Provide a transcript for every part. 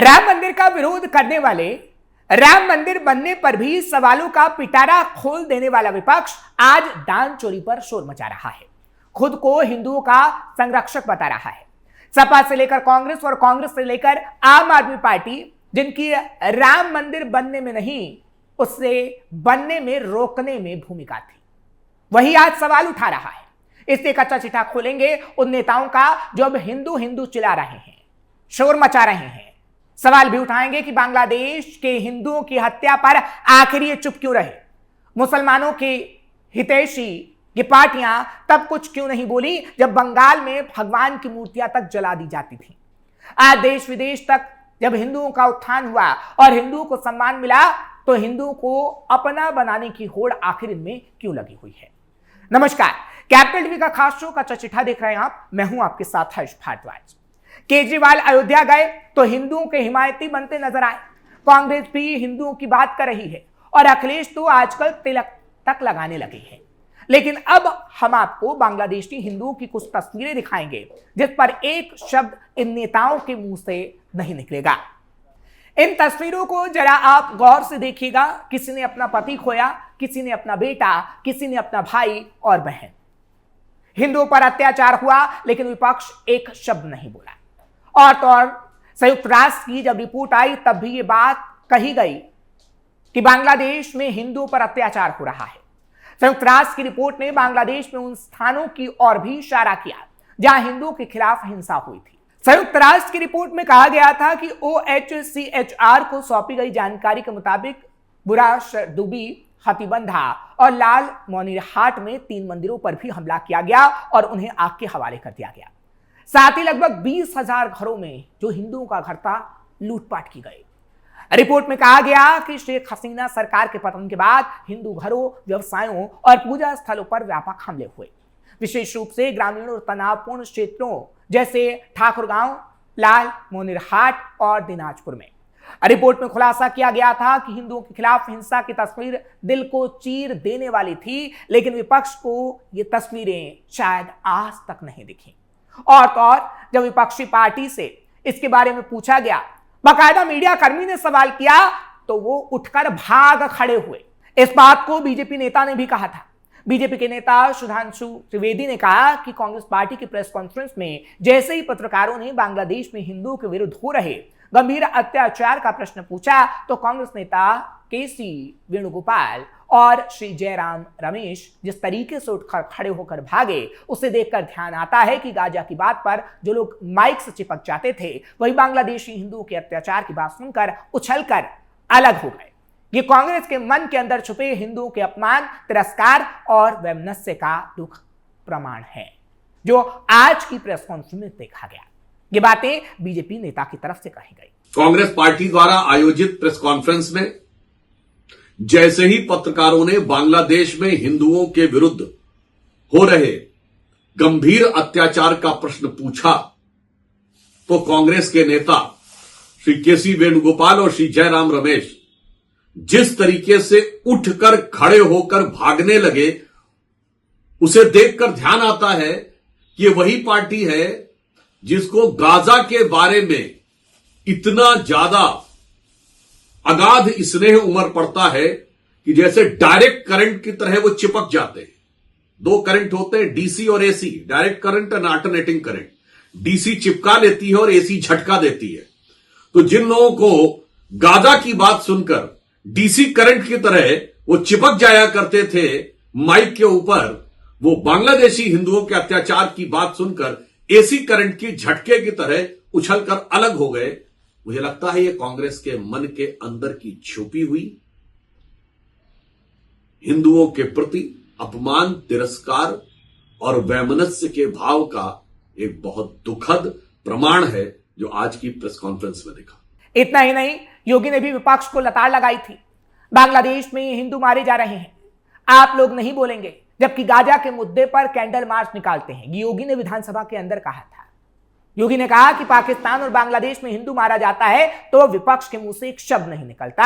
राम मंदिर का विरोध करने वाले, राम मंदिर बनने पर भी सवालों का पिटारा खोल देने वाला विपक्ष आज दान चोरी पर शोर मचा रहा है। खुद को हिंदुओं का संरक्षक बता रहा है। सपा से लेकर कांग्रेस और कांग्रेस से लेकर आम आदमी पार्टी, जिनकी राम मंदिर बनने में नहीं, उससे बनने में रोकने में भूमिका थी, वही आज सवाल उठा रहा है। इससे कच्चा चिट्ठा खोलेंगे उन नेताओं का जो अब हिंदू हिंदू चिल्ला रहे हैं, शोर मचा रहे हैं। सवाल भी उठाएंगे कि बांग्लादेश के हिंदुओं की हत्या पर आखिर ये चुप क्यों रहे। मुसलमानों के हितैषी ये पार्टियां तब कुछ क्यों नहीं बोली जब बंगाल में भगवान की मूर्तियां तक जला दी जाती थी। आज देश विदेश तक जब हिंदुओं का उत्थान हुआ और हिंदुओं को सम्मान मिला, तो हिंदुओं को अपना बनाने की होड़ आखिर इनमें क्यों लगी हुई है। नमस्कार, कैपिटल टीवी का खास शो कच्चा चिट्ठा देख रहे हैं आप। मैं हूं आपके साथ हर्ष भारद्वाज। केजरीवाल अयोध्या गए तो हिंदुओं के हिमायती बनते नजर आए। कांग्रेस भी हिंदुओं की बात कर रही है और अखिलेश तो आजकल तिलक तक लगाने लगे हैं। लेकिन अब हम आपको बांग्लादेशी हिंदुओं की कुछ तस्वीरें दिखाएंगे जिस पर एक शब्द इन नेताओं के मुंह से नहीं निकलेगा। इन तस्वीरों को जरा आप गौर से देखिएगा। किसी ने अपना पति खोया, किसी ने अपना बेटा, किसी ने अपना भाई और बहन। हिंदुओं पर अत्याचार हुआ लेकिन विपक्ष एक शब्द नहीं बोला। और तो और संयुक्त राष्ट्र की जब रिपोर्ट आई तब भी ये बात कही गई कि बांग्लादेश में हिंदुओं पर अत्याचार हो रहा है। संयुक्त राष्ट्र की रिपोर्ट ने बांग्लादेश में उन स्थानों की ओर भी इशारा किया जहां हिंदुओं के खिलाफ हिंसा हुई थी। संयुक्त राष्ट्र की रिपोर्ट में कहा गया था कि OHCHR को सौंपी गई जानकारी के मुताबिक बुराशदुबी, हाथीबंधा और लाल मोनिरहाट में 3 मंदिरों पर भी हमला किया गया और उन्हें आग के हवाले कर दिया गया। साथ ही लगभग 20,000 घरों में जो हिंदुओं का घर था, लूटपाट की गई। रिपोर्ट में कहा गया कि शेख हसीना सरकार के पतन के बाद हिंदू घरों, व्यवसायों और पूजा स्थलों पर व्यापक हमले हुए, विशेष रूप से ग्रामीण और तनावपूर्ण क्षेत्रों जैसे ठाकुरगांव, लाल मोनिरहाट और दिनाजपुर में। रिपोर्ट में खुलासा किया गया था कि हिंदुओं के खिलाफ हिंसा की तस्वीर दिल को चीर देने वाली थी, लेकिन विपक्ष को ये तस्वीरें शायद आज तक नहीं दिखी। और तो और जब विपक्षी पार्टी से इसके बारे में पूछा गया, बाकायदा मीडिया कर्मी ने सवाल किया, तो वो उठकर भाग खड़े हुए। इस बात को बीजेपी नेता ने भी कहा था। बीजेपी के नेता सुधांशु त्रिवेदी ने कहा कि कांग्रेस पार्टी की प्रेस कॉन्फ्रेंस में जैसे ही पत्रकारों ने बांग्लादेश में हिंदुओं के विरुद्ध हो रहे गंभीर अत्याचार का प्रश्न पूछा, तो कांग्रेस नेता KC वेणुगोपाल और श्री जयराम रमेश जिस तरीके से उठकर खड़े होकर भागे, उसे देखकर ध्यान आता है कि गाजा की बात पर जो लोग माइक से चिपक जाते थे, वही बांग्लादेशी हिंदुओं के अत्याचार की बात सुनकर उछलकर अलग हो गए। ये कांग्रेस के मन के अंदर छुपे हिंदुओं के अपमान, तिरस्कार और वैमनस्य का दुख प्रमाण है, जो आज की प्रेस कॉन्फ्रेंस में देखा गया। ये बातें बीजेपी नेता की तरफ से कही गई। कांग्रेस पार्टी द्वारा आयोजित प्रेस कॉन्फ्रेंस में जैसे ही पत्रकारों ने बांग्लादेश में हिंदुओं के विरुद्ध हो रहे गंभीर अत्याचार का प्रश्न पूछा, तो कांग्रेस के नेता श्री KC वेणुगोपाल और श्री जयराम रमेश जिस तरीके से उठकर खड़े होकर भागने लगे, उसे देखकर ध्यान आता है कि ये वही पार्टी है जिसको गाजा के बारे में इतना ज्यादा अगाध स्नेह उमड़ पड़ता है कि जैसे डायरेक्ट करंट की तरह वो चिपक जाते हैं। 2 करंट होते हैं, DC और AC, डायरेक्ट करंट और अल्टरनेटिंग करंट। DC चिपका लेती है और AC झटका देती है। तो जिन लोगों को गाजा की बात सुनकर DC करंट की तरह वो चिपक जाया करते थे माइक के ऊपर, वो बांग्लादेशी हिंदुओं के अत्याचार की बात सुनकर AC करंट की झटके की तरह उछलकर अलग हो गए। मुझे लगता है ये कांग्रेस के मन के अंदर की छुपी हुई हिंदुओं के प्रति अपमान, तिरस्कार और वैमनस्य के भाव का एक बहुत दुखद प्रमाण है जो आज की प्रेस कॉन्फ्रेंस में देखा। इतना ही नहीं, योगी ने भी विपक्ष को लताड़ लगाई थी। बांग्लादेश में हिंदू मारे जा रहे हैं, आप लोग नहीं बोलेंगे, जबकि गाजा के मुद्दे पर कैंडल मार्च निकालते हैं। योगी ने विधानसभा के अंदर कहा था। योगी ने कहा कि पाकिस्तान और बांग्लादेश में हिंदू मारा जाता है तो विपक्ष के मुंह से एक शब्द नहीं निकलता।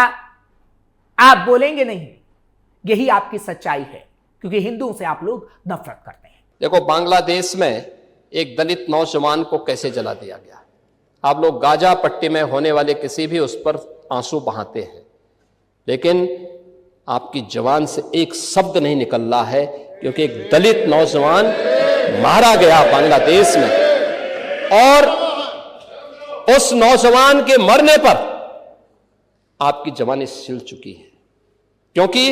आप बोलेंगे नहीं, यही आपकी सच्चाई है, क्योंकि हिंदुओं से आप लोग नफरत करते हैं। देखो, बांग्लादेश में एक दलित नौजवान को कैसे जला दिया गया। आप लोग गाजा पट्टी में होने वाले किसी भी उस पर आंसू बहाते हैं, लेकिन आपकी जबान से एक शब्द नहीं निकल रहा है, क्योंकि एक दलित नौजवान मारा गया बांग्लादेश में, और उस नौजवान के मरने पर आपकी जबान सिल चुकी है, क्योंकि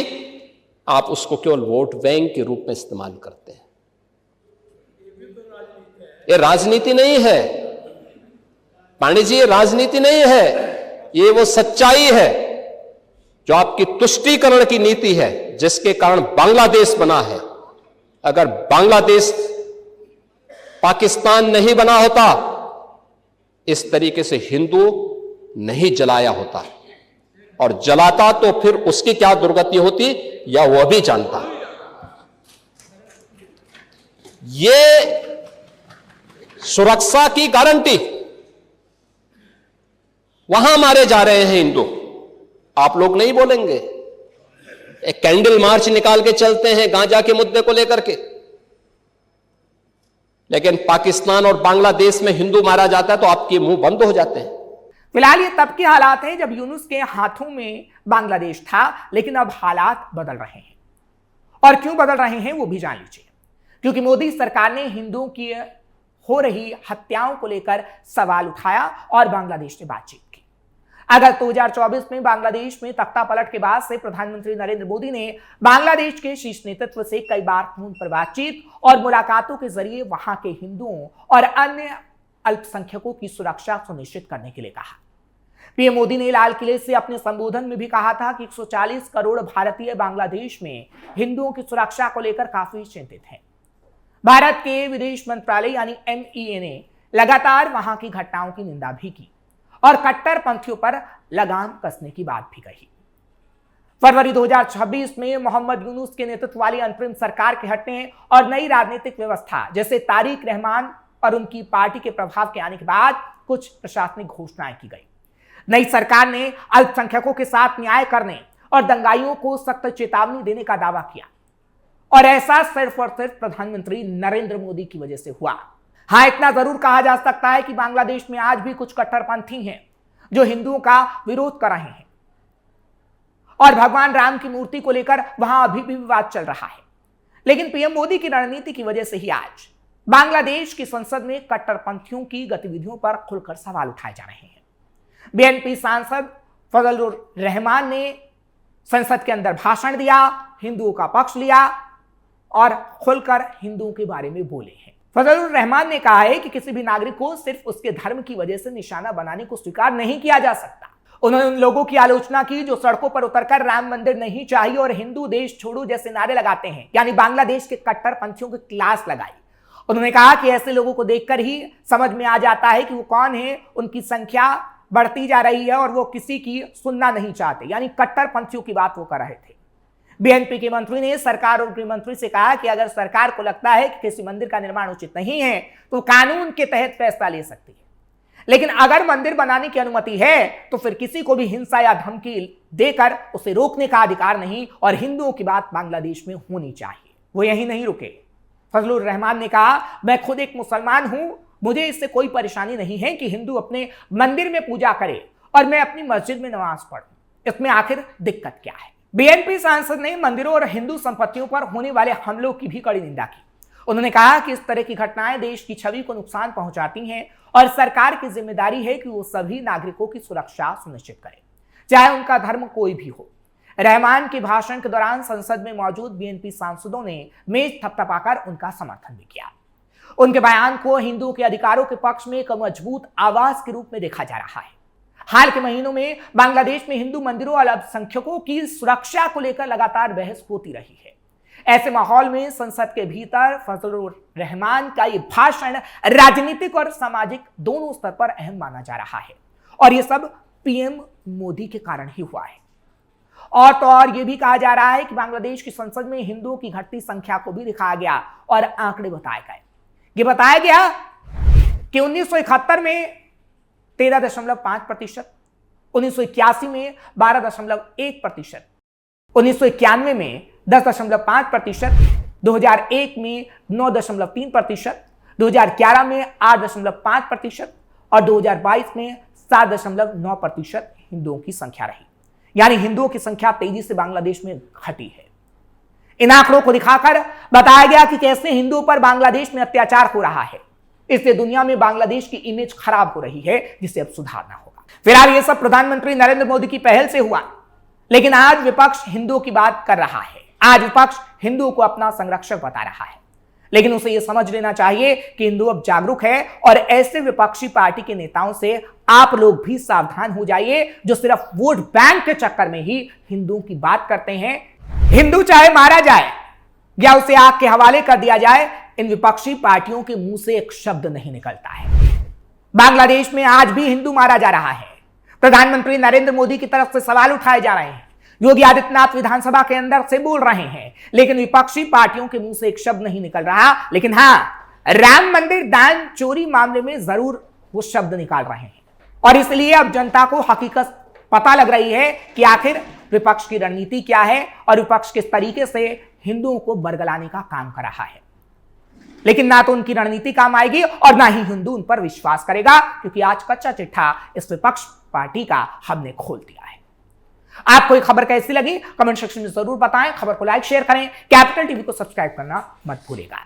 आप उसको केवल वोट बैंक के रूप में इस्तेमाल करते हैं। ये राजनीति नहीं है पांडे जी, ये राजनीति नहीं है, ये वो सच्चाई है जो आपकी तुष्टीकरण की नीति है, जिसके कारण बांग्लादेश बना है। अगर बांग्लादेश पाकिस्तान नहीं बना होता, इस तरीके से हिंदू नहीं जलाया होता, और जलाता तो फिर उसकी क्या दुर्गति होती या वह भी जानता। ये सुरक्षा की गारंटी, वहां मारे जा रहे हैं हिंदू, आप लोग नहीं बोलेंगे। एक कैंडल मार्च निकाल के चलते हैं गांजा के मुद्दे को लेकर के, लेकिन पाकिस्तान और बांग्लादेश में हिंदू मारा जाता है तो आपके मुंह बंद हो जाते हैं। फिलहाल ये तब के हालात हैं जब यूनुस के हाथों में बांग्लादेश था, लेकिन अब हालात बदल रहे हैं, और क्यों बदल रहे हैं वो भी जान लीजिए। क्योंकि मोदी सरकार ने हिंदुओं की हो रही हत्याओं को लेकर सवाल उठाया और बांग्लादेश से बातचीत की। अगस्त 2024 में बांग्लादेश में तख्ता पलट के बाद से प्रधानमंत्री नरेंद्र मोदी ने बांग्लादेश के शीर्ष नेतृत्व से कई बार फोन पर बातचीत और मुलाकातों के जरिए वहां के हिंदुओं और अन्य अल्पसंख्यकों की सुरक्षा सुनिश्चित करने के लिए कहा। पीएम मोदी ने लाल किले से अपने संबोधन में भी कहा था कि 140 करोड़ भारतीय बांग्लादेश में हिंदुओं की सुरक्षा को लेकर काफी चिंतित हैं। भारत के विदेश मंत्रालय यानी MEA ने लगातार वहां की घटनाओं की निंदा भी की और कट्टरपंथियों पर लगाम कसने की बात भी कही। फरवरी 2026 में मोहम्मद यूनुस के नेतृत्व वाली अंतरिम सरकार के हटने और नई राजनीतिक व्यवस्था जैसे तारिक रहमान और उनकी पार्टी के प्रभाव के आने के बाद कुछ प्रशासनिक घोषणाएं की गई। नई सरकार ने अल्पसंख्यकों के साथ न्याय करने और दंगाइयों को सख्त चेतावनी देने का दावा किया, और ऐसा सिर्फ और सिर्फ प्रधानमंत्री नरेंद्र मोदी की वजह से हुआ। हां, इतना जरूर कहा जा सकता है कि बांग्लादेश में आज भी कुछ कट्टरपंथी हैं जो हिंदुओं का विरोध कर रहे हैं, और भगवान राम की मूर्ति को लेकर वहां अभी भी विवाद चल रहा है। लेकिन पीएम मोदी की रणनीति की वजह से ही आज बांग्लादेश की संसद में कट्टरपंथियों की गतिविधियों पर खुलकर सवाल उठाए जा रहे हैं। BNP सांसद फजलुर रहमान ने संसद के अंदर भाषण दिया, हिंदुओं का पक्ष लिया और खुलकर हिंदुओं के बारे में बोले हैं। फजलुर रहमान ने कहा है कि किसी भी नागरिक को सिर्फ उसके धर्म की वजह से निशाना बनाने को स्वीकार नहीं किया जा सकता। उन्होंने उन लोगों की आलोचना की जो सड़कों पर उतरकर राम मंदिर नहीं चाहिए और हिंदू देश छोड़ो जैसे नारे लगाते हैं, यानी बांग्लादेश के कट्टरपंथियों की क्लास लगाई। उन्होंने कहा कि ऐसे लोगों को देखकर ही समझ में आ जाता है कि वो कौन है, उनकी संख्या बढ़ती जा रही है और वो किसी की सुनना नहीं चाहते, यानी कट्टरपंथियों की बात वो कर रहे थे। BNP के मंत्री ने सरकार और गृह मंत्री से कहा कि अगर सरकार को लगता है कि किसी मंदिर का निर्माण उचित नहीं है तो कानून के तहत फैसला ले सकती है, लेकिन अगर मंदिर बनाने की अनुमति है तो फिर किसी को भी हिंसा या धमकी देकर उसे रोकने का अधिकार नहीं, और हिंदुओं की बात बांग्लादेश में होनी चाहिए। वो यही नहीं रुके। फजलुर रहमान ने कहा, मैं खुद एक मुसलमान हूं, मुझे इससे कोई परेशानी नहीं है कि हिंदू अपने मंदिर में पूजा करे और मैं अपनी मस्जिद में नमाज पढ़ूं, इसमें आखिर दिक्कत क्या है। BNP सांसद ने मंदिरों और हिंदू संपत्तियों पर होने वाले हमलों की भी कड़ी निंदा की। उन्होंने कहा कि इस तरह की घटनाएं देश की छवि को नुकसान पहुंचाती हैं और सरकार की जिम्मेदारी है कि वो सभी नागरिकों की सुरक्षा सुनिश्चित करे, चाहे उनका धर्म कोई भी हो। रहमान के भाषण के दौरान संसद में मौजूद BNP सांसदों ने मेज थपथपाकर उनका समर्थन भी किया। उनके बयान को हिंदुओं के अधिकारों के पक्ष में एक मजबूत आवाज के रूप में देखा जा रहा है। हाल के महीनों में बांग्लादेश में हिंदू मंदिरों और अल्पसंख्यकों की सुरक्षा को लेकर लगातार बहस होती रही है। ऐसे माहौल में संसद के भीतर फजलुर रहमान का ये भाषण राजनीतिक और सामाजिक दोनों स्तर पर अहम माना जा रहा है, और ये सब पीएम मोदी के कारण ही हुआ है। और तो और ये भी कहा जा रहा है कि बांग्लादेश की संसद में हिंदुओं की घटती संख्या को भी दिखाया गया और आंकड़े बताए गए। ये बताया गया कि 1971 में 13.5%, 1981 में 12.1%, 1991 में 10.5%, 2001 में 9.3%, 2011 में 8.5% और 2022 में 7.9% हिंदुओं की संख्या रही। यानी हिंदुओं की संख्या तेजी से बांग्लादेश में घटी है। इन आंकड़ों को दिखाकर बताया गया कि कैसे हिंदुओं पर बांग्लादेश में अत्याचार हो रहा है। इससे दुनिया में बांग्लादेश की इमेज खराब हो रही है, जिसे अब सुधारना होगा। फिलहाल यह सब प्रधानमंत्री नरेंद्र मोदी की पहल से हुआ, लेकिन आज विपक्ष हिंदुओं की बात कर रहा है। आज विपक्ष हिंदुओं को अपना संरक्षक बता रहा है, लेकिन उसे यह समझ लेना चाहिए कि हिंदू अब जागरूक है और ऐसे विपक्षी पार्टी के नेताओं से आप लोग भी सावधान हो जाइए, जो सिर्फ वोट बैंक के चक्कर में ही हिंदुओं की बात करते हैं। हिंदू चाहे मारा जाए या उसे आग के हवाले कर दिया जाए, इन विपक्षी पार्टियों के मुंह से एक शब्द नहीं निकलता है। बांग्लादेश में आज भी हिंदू मारा जा रहा है। प्रधानमंत्री नरेंद्र मोदी की तरफ से सवाल उठाए जा रहे हैं। योगी आदित्यनाथ विधानसभा के अंदर से बोल रहे हैं, लेकिन विपक्षी पार्टियों के मुंह से एक शब्द नहीं निकल रहा। लेकिन हां, राम मंदिर दान चोरी मामले में जरूर वो शब्द निकाल रहे हैं, और इसलिए अब जनता को हकीकत पता लग रही है कि आखिर विपक्ष की रणनीति क्या है और विपक्ष किस तरीके से हिंदुओं को बरगलाने का काम कर रहा है। लेकिन ना तो उनकी रणनीति काम आएगी और ना ही हिंदू उन पर विश्वास करेगा, क्योंकि आज कच्चा चिट्ठा इस विपक्ष पार्टी का हमने खोल दिया है। आपको ये खबर कैसी लगी कमेंट सेक्शन में जरूर बताएं। खबर को लाइक शेयर करें। कैपिटल टीवी को सब्सक्राइब करना मत भूलिएगा।